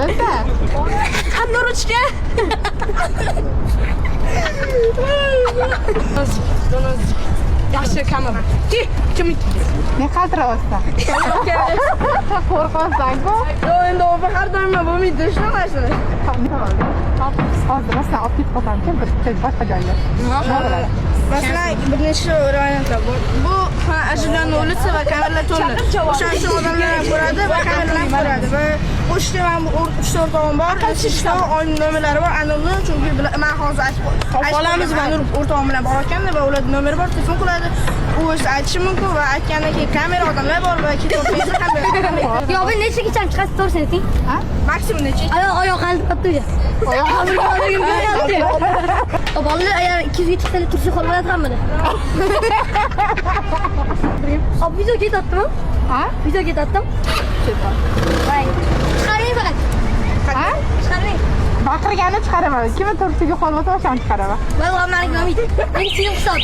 Qarasa. Qanday ruchka? Yaxshi kamera. Kim? Ne qaltiryapsan? Qo'rqasan-ku. Yo'q, endi u har doim bo'lmaydi, shunaqa. Hozir sen olib ketib qolsam-chi, bir boshqa joyga. Nima bo'ladi? Masalan, bir necha variantlar bor. Bu ajinlarning ulitsa va kamerlar to'ldi. O'shaning uchun odamlar ham ko'radi va kameralar ham ko'radi. Va o'shda ham 3-4 o'rtog'im bor. Ishda oyning nomerlari bor. Anonni chunki men hozir aytib qolamiz, men o'rtog'im bilan bor ekanda va ular nomeri bor, telefon qiladi. U o'zi aytishi mumkin va aytgandan keyin kamera odamlar bor va ketayotganingizda qanday? Yo, bu necha kecham chiqasiz to'g'risini ayting. Ha? Maksimum necha? Oyoq qaldi qattiq. Bolalar agar 200 ga chiqsa tursa qolmaydi hammada. Hop, video ketyaptimi? Ha? Video ketyaptimi? Voy. Chiqaring faqat. Ha? Chiqaring. Baqirgani chiqaraman. Kimni tursiga qolmasa o'shani chiqaraman. Men ularni nomid. Men film hisob.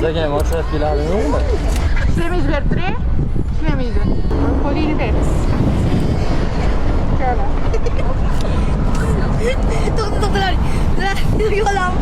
Sizga ham o'xshab keladimi? Semiz berib turing. Semiz. Qo'lingizda. Şöyle. To'xtalar. Yo'qolam.